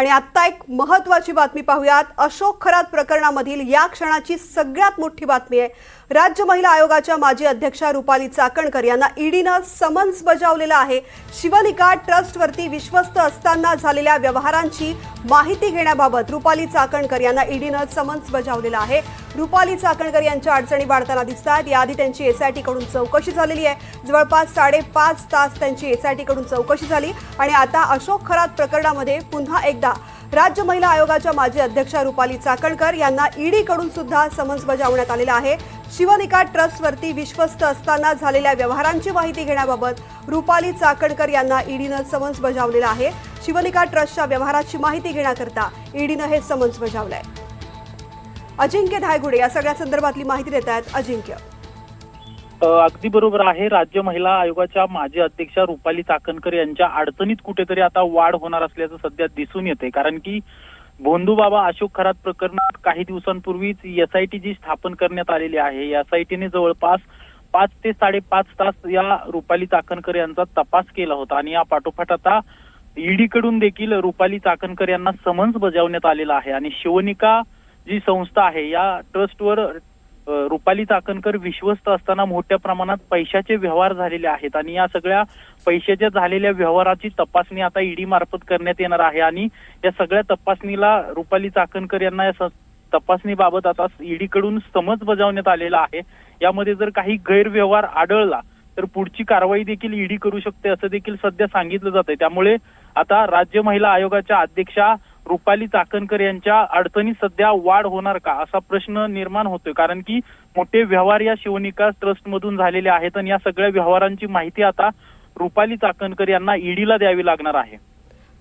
आणि आत्ता एक महत्त्वाची बातमी पाहूयात। अशोक खरात प्रकरणामधील या क्षणाची सगळ्यात मोठी बातमी आहे। राज्य महिला आयोगाच्या माजी अध्यक्षा रुपाली चाकणकर यांना ईडीनं समन्स बजावलेलं आहे। शिवनिका ट्रस्टवरती विश्वस्त असताना झालेल्या व्यवहारांची माहिती घेण्याबाबत रुपाली चाकणकर यांना ईडीनं समन्स बजावलेलं आहे। रुपाली चाकणकर यांच्या अडचणी वाढताना दिसतात। याआधी त्यांची एसआयटी कडून चौकशी झालेली आहे। जवळपास 5.5 तास त्यांची एसआयटी कडून चौकशी झाली आणि आता अशोक खरात प्रकरणामध्ये पुन्हा एकदा राज्य महिला आयोगाच्या माजी अध्यक्षा रुपाली चाकणकर यांना ईडी कडून सुद्धा समन्स बजावण्यात आलेला आहे। शिवनिका ट्रस्टवरती विश्वस्त असताना झालेल्या व्यवहारांची माहिती घेण्याबाबत रुपाली चाकणकर यांना ईडीनं समन्स बजावलेलं आहे। शिवनिका ट्रस्टच्या व्यवहाराची माहिती घेण्याकरता ईडीनं हे समन्स बजावलंय। अजिंक्य धायगुडे या सगळ्या संदर्भातली माहिती देत आहेत। अजिंक्य, अगदी बरोबर आहे। राज्य महिला आयोगाच्या माजी अध्यक्षा रुपाली चाकणकर यांच्या अडचणीत कुठेतरी आता वाढ होणार असल्याचं सध्या दिसून येते, कारण की भोंदूबाबा अशोक खरात प्रकरणात काही दिवसांपूर्वीच एसआयटी जी स्थापन करण्यात आलेली आहे, एसआयटीने जवळपास 5 ते 5.5 तास या रुपाली चाकणकर यांचा तपास केला होता आणि या पाठोपाठ आता ईडी कडून देखील रुपाली चाकणकर यांना समन्स बजावण्यात आलेला आहे। आणि शिवनिका जी संस्था आहे या ट्रस्टवर रुपाली चाकणकर विश्वस्त असताना मोठ्या प्रमाणात पैशाचे व्यवहार झालेले आहेत आणि या सगळ्या पैशाच्या झालेल्या व्यवहाराची तपासणी आता ईडी मार्फत करण्यात येणार आहे। आणि या सगळ्या तपासणीला रुपाली चाकणकर यांना या तपासणीबाबत आता ईडी कडून समन्स बजावण्यात आलेला आहे। यामध्ये जर काही गैरव्यवहार आढळला तर पुढची कारवाई देखील ईडी करू शकते असं देखील सध्या सांगितलं जातंय। त्यामुळे आता राज्य महिला आयोगाच्या अध्यक्षा रुपाली चाकणकर यांच्या अडचणीत सध्या वाढ होणार का असा प्रश्न निर्माण होतोय, कारण की मोठे व्यवहार या शिवनिका ट्रस्ट मधून झालेले आहेत आणि या सगळ्या व्यवहारांची माहिती आता रुपाली चाकणकर यांना ईडीला द्यावी लागणार आहे।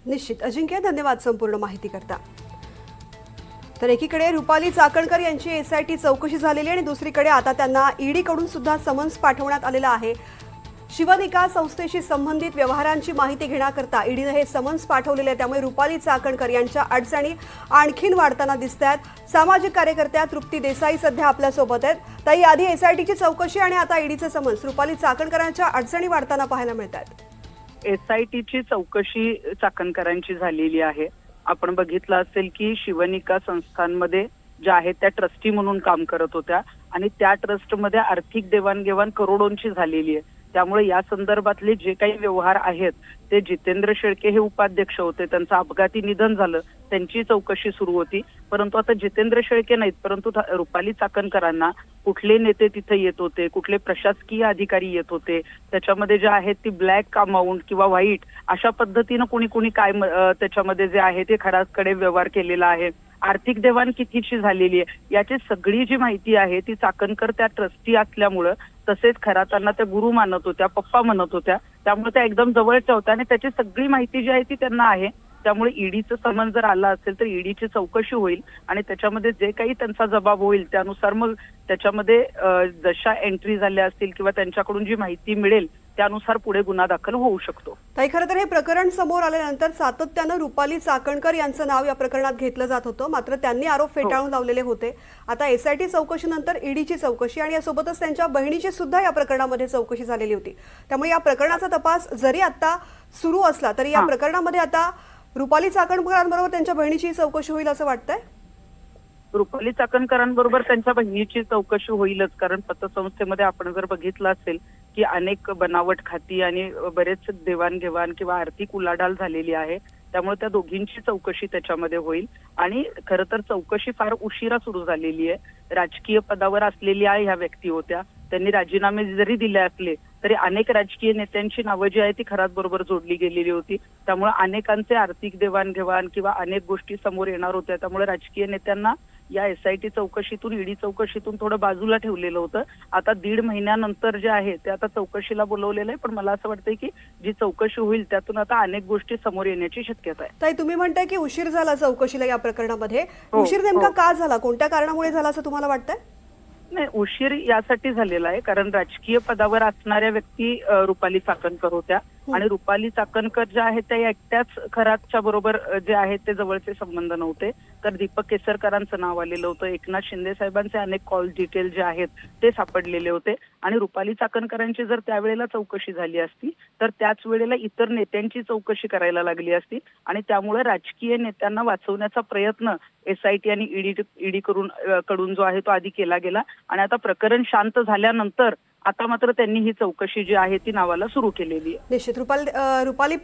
निश्चित अजिंक्य, धन्यवाद संपूर्ण माहिती करता। तर एकीकडे रुपाली चाकणकर यांची एसआयटी चौकशी झालेली आणि दुसरीकडे आता त्यांना ईडी कडून सुद्धा समन्स पाठवण्यात आलेलं आहे। शिवनिका संस्थेशी संबंधित व्यवहारांची माहिती घेण्याकरता ईडीने हे समन्स पाठवलेले आहे। त्यामुळे रुपाली चाकणकर यांच्या अडचणी आणखीन वाढताना दिसत आहेत। सामाजिक कार्यकर्त्या तृप्ती देसाई सध्या आपल्या सोबत आहेत। ताई, आधी एसआयटीची चौकशी आणि आता ईडीचं समन्स, रुपाली चाकणकरांच्या अडचणी वाढताना पाहायला मिळतात। एसआयटीची चौकशी चाकणकरांची झालेली आहे। आपण बघितलं असेल की शिवनिका संस्थांमध्ये ज्या आहेत त्या ट्रस्टी म्हणून काम करत होत्या आणि त्या ट्रस्टमध्ये आर्थिक देवाणघेवाण करोडोंची झालेली आहे। त्यामुळे या संदर्भातले जे काही व्यवहार आहेत ते जितेंद्र शेळके हे उपाध्यक्ष होते, त्यांचं अपघाती निधन झालं, त्यांची चौकशी सुरू होती। परंतु आता जितेंद्र शेळके नाहीत, परंतु रुपाली चाकणकरांना कुठले नेते तिथे येत होते, कुठले प्रशासकीय अधिकारी येत होते, त्याच्यामध्ये जे आहेत ती ब्लॅक अमाऊंट किंवा व्हाईट अशा पद्धतीनं कुणी काय त्याच्यामध्ये जे आहे ते खरातकडे व्यवहार केलेला आहे, आर्थिक देवाण कितीची झालेली आहे, याची सगळी जी माहिती आहे ती चाकणकर त्या ट्रस्टी असल्यामुळं, तसेच खरातांना त्या गुरु मानत होत्या, पप्पा म्हणत होत्या, त्यामुळे त्या एकदम जवळच्या होत्या आणि त्याची सगळी माहिती जी आहे ती त्यांना आहे। त्यामुळे ईडीचं समन्स जर आला असेल तर ईडीची चौकशी होईल आणि त्याच्यामध्ये जे काही त्यांचा जबाब होईल त्यानुसार मग त्याच्यामध्ये जशा एंट्री झाल्या असतील किंवा त्यांच्याकडून जी माहिती मिळेल त्यानुसार पुढे गुन्हा दाखल होऊ शकतो। ताई, खरं तर हे प्रकरण समोर आल्यानंतर सातत्यानं रुपाली चाकणकर यांचं नाव या प्रकरणात घेतलं जात होतं, मात्र त्यांनी आरोप फेटाळून लावलेले होते। आता एसआयटी चौकशीनंतर ईडीची चौकशी आणि यासोबतच त्यांच्या बहिणीची सुद्धा या प्रकरणामध्ये चौकशी झालेली होती। त्यामुळे या प्रकरणाचा तपास जरी आता सुरू असला तरी या प्रकरणामध्ये आता रुपाली चाकणकरांबरोबर त्यांच्या बहिणीची चौकशी होईल असं वाटतंय। रुपाली चाकणकरांबरोबर त्यांच्या बहिणीची चौकशी होईलच, कारण पतसंस्थेमध्ये आपण जर बघितलं असेल की अनेक बनावट खाती आणि बरेच देवाणघेवाण किंवा आर्थिक उलाढाल झालेली आहे। त्यामुळे त्या दोघींची चौकशी त्याच्यामध्ये होईल आणि खरं तर चौकशी फार उशिरा सुरू झालेली आहे। राजकीय पदावर असलेल्या ह्या व्यक्ती होत्या, त्यांनी राजीनामे जरी दिले असले तरी अनेक राजकीय नेत्यांची नावं जी आहे ती खरात बरोबर जोडली गेलेली होती। त्यामुळे अनेकांचे आर्थिक देवाणघेवाण किंवा अनेक गोष्टी समोर येणार होत्या। त्यामुळे राजकीय नेत्यांना या एसआयटी चौकशीतून, ईडी चौकशीतून थोडं बाजूला ठेवलेलं होतं। आता 1.5 महिन्यानंतर जे आहे ते आता चौकशीला बोलवलेलं आहे, पण मला असं वाटतंय की जी चौकशी होईल त्यातून आता अनेक गोष्टी समोर येण्याची शक्यता आहे। ताई, तुम्ही म्हणताय की उशीर झाला चौकशीला या प्रकरणामध्ये, उशीर नेमका का झाला, कोणत्या कारणामुळे झाला असं तुम्हाला वाटतंय? नाही, उशीर यासाठी झालेला आहे कारण राजकीय पदावर असणाऱ्या व्यक्ती रुपाली चाकणकर होत्या आणि रुपाली चाकणकर ज्या आहेत त्या एकट्याच खरातच्या बरोबर जे आहेत ते जवळचे संबंध नव्हते, तर दीपक केसरकरांचं नाव आलेलं होतं, एकनाथ शिंदे साहेबांचे अनेक कॉल डिटेल जे आहेत ते सापडलेले होते. आणि रुपाली चाकणकरांची जर त्यावेळेला चौकशी झाली असती तर त्याच वेळेला इतर नेत्यांची चौकशी करायला लागली असती आणि त्यामुळे राजकीय नेत्यांना वाचवण्याचा प्रयत्न SIT आणि ईडी कडून जो आहे तो आधी केला गेला. आणि आता प्रकरण शांत झाल्यानंतर आता मात्र त्यांनी ही चौकशी जी आहे ती नावाला सुरू केलेली आहे. निश्चित रुपाली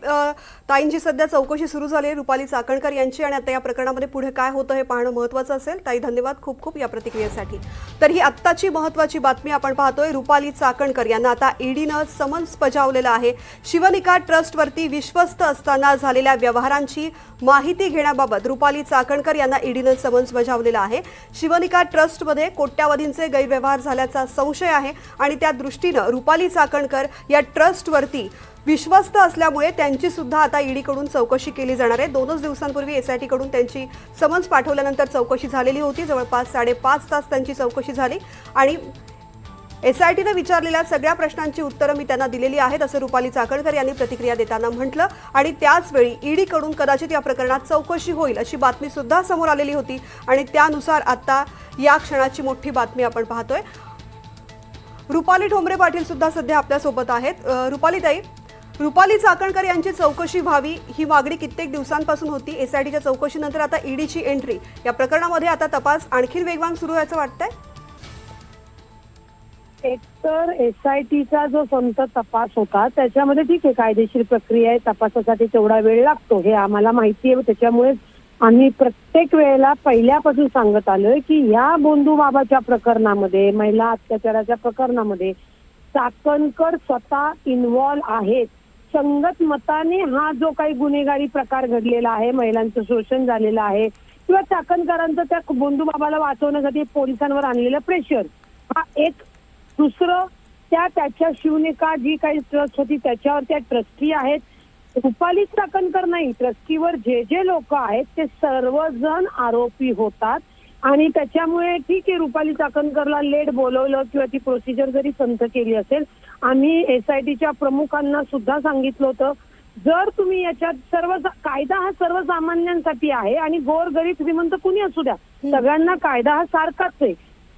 ताईंची सध्या चौकशी सुरू झाली आहे, रुपाली चाकणकर यांची, आणि आता या प्रकरणामध्ये पुढे काय होतं हे पाहणं महत्त्वाचं असेल. ताई, धन्यवाद खूप खूप या प्रतिक्रियेसाठी. तर ही आत्ताची महत्त्वाची बातमी आपण पाहतोय. रुपाली चाकणकर यांना आता ईडीनं समन्स बजावलेलं आहे. शिवनिका ट्रस्टवरती विश्वस्त असताना झालेल्या व्यवहारांची माहिती घेण्याबाबत रुपाली चाकणकर यांना ईडीनं समन्स बजावलेलं आहे. शिवनिका ट्रस्टमध्ये कोट्यावधींचे गैरव्यवहार झाल्याचा संशय आहे आणि त्या दृष्टीनं रुपाली चाकणकर या ट्रस्टवरती विश्वस्त असल्यामुळे त्यांची सुद्धा आता ईडीकडून चौकशी केली जाणार आहे. 2 दिवसांपूर्वी SIT कडून त्यांची समन्स पाठवल्यानंतर चौकशी झालेली होती. जवळपास 5.5 तास त्यांची चौकशी झाली आणि SITनं विचारलेल्या सगळ्या प्रश्नांची उत्तरं मी त्यांना दिलेली आहेत, असं रुपाली चाकणकर यांनी प्रतिक्रिया देताना म्हटलं. आणि त्याचवेळी ईडीकडून कदाचित या प्रकरणात चौकशी होईल अशी बातमी सुद्धा समोर आलेली होती आणि त्यानुसार आता या क्षणाची मोठी बातमी आपण पाहतोय. रुपाली ठोंबरे पाटील सुद्धा सध्या आपल्यासोबत आहेत. रुपाली चाकणकर यांची चौकशी व्हावी ही मागणी कित्येक दिवसांपासून होती. SITच्या चौकशीनंतर आता ईडीची एंट्री, या प्रकरणामध्ये आता तपास आणखी वेगवान सुरू व्हायचं वाटतंय. एकतर SITचा जो संत तपास होता त्याच्यामध्ये ठीक आहे, कायदेशीर प्रक्रिया आहे, तपासासाठी तेवढा वेळ लागतो हे आम्हाला माहिती आहे. त्याच्यामुळे आम्ही प्रत्येक वेळेला पहिल्यापासून सांगत आलोय की या बोंधू बाबाच्या प्रकरणामध्ये, महिला अत्याचाराच्या प्रकरणामध्ये चाकणकर स्वतः इन्व्हॉल्व आहेत. संगत मताने हा जो काही गुन्हेगारी प्रकार घडलेला आहे, महिलांचं शोषण झालेलं आहे किंवा चाकणकरांचं त्या बोंधू बाबाला वाचवण्यासाठी पोलिसांवर आणलेलं प्रेशर, हा एक. दुसरं, त्याच्या शिवनिका जी काही ट्रस्ट होती त्याच्यावर त्या ट्रस्टी आहेत. रुपाली चाकणकर नाही, ट्रस्टीवर जे लोक आहेत ते सर्वजण आरोपी होतात. आणि त्याच्यामुळे ठीक आहे, रुपाली चाकणकरला लेट बोलवलं किंवा ती प्रोसिजर जरी संथ केली असेल, आम्ही SITच्या प्रमुखांना सुद्धा सांगितलं होतं, जर तुम्ही याच्यात कायदा हा सर्वसामान्यांसाठी आहे आणि गोरगरीब श्रीमंत कुणी असू द्या, सगळ्यांना कायदा हा सारखाच आहे.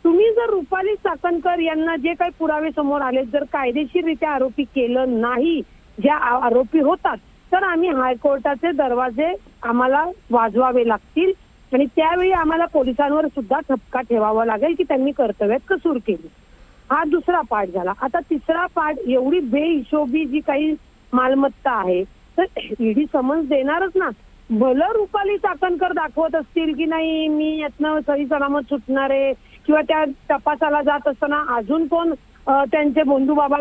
तुम्ही जर रुपाली चाकणकर यांना जे काही पुरावे समोर आले जर कायदेशीररित्या आरोपी केलं नाही, ज्या आरोपी होतात, तर आम्ही हायकोर्टाचे दरवाजे आम्हाला वाजवावे लागतील आणि त्यावेळी आम्हाला पोलिसांवर सुद्धा ठपका ठेवावा लागेल की त्यांनी कर्तव्यात कसूर केली. हा दुसरा पार्ट झाला. आता तिसरा पार्ट, एवढी बेहिशोबी जी काही मालमत्ता आहे तर ईडी समन्स देणारच ना. भलं रुपाली चाकणकर दाखवत असतील की नाही मी यातनं सही सलामत सुटणार आहे किंवा त्या तपासाला जात असताना अजून कोण त्यांचे बंधू बाबा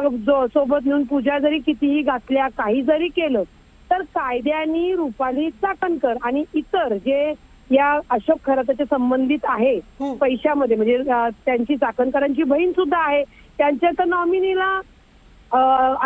सोबत नेऊन पूजा जरी कितीही घातल्या, काही जरी केलं, तर कायद्याने रुपाली चाकणकर आणि इतर जे या अशोक खराताच्या संबंधित आहे पैशामध्ये, म्हणजे त्यांची चाकणकरांची बहीण सुद्धा आहे, त्यांच्या तर नॉमिनीला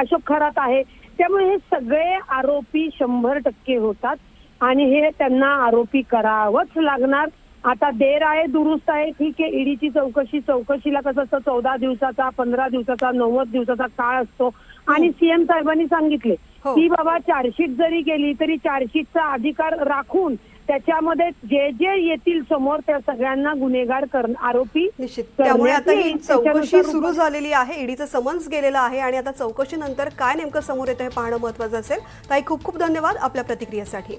अशोक खरात आहे. त्यामुळे हे सगळे आरोपी 100% होतात आणि हे त्यांना आरोपी करावंच लागणार. आता देर आहे दुरुस्त आहे, ठीक आहे. ईडीची चौकशीला कसं असतं 14 दिवसाचा, 15 दिवसाचा, 90 दिवसाचा काळ असतो आणि CM साहेबांनी सांगितले की बाबा चार्जशीट जरी केली तरी चार्जशीटचा अधिकार राखून त्याच्यामध्ये जे येतील समोर त्या सगळ्यांना गुन्हेगार आरोपी. निश्चित. त्यामुळे आता ही चौकशी सुरू झालेली आहे, ईडीचं समन्स गेलेलं आहे आणि आता चौकशीनंतर काय नेमकं समोर येतं हे पाहणं महत्त्वाचं असेल. ताई, खूप खूप धन्यवाद आपल्या प्रतिक्रियेसाठी.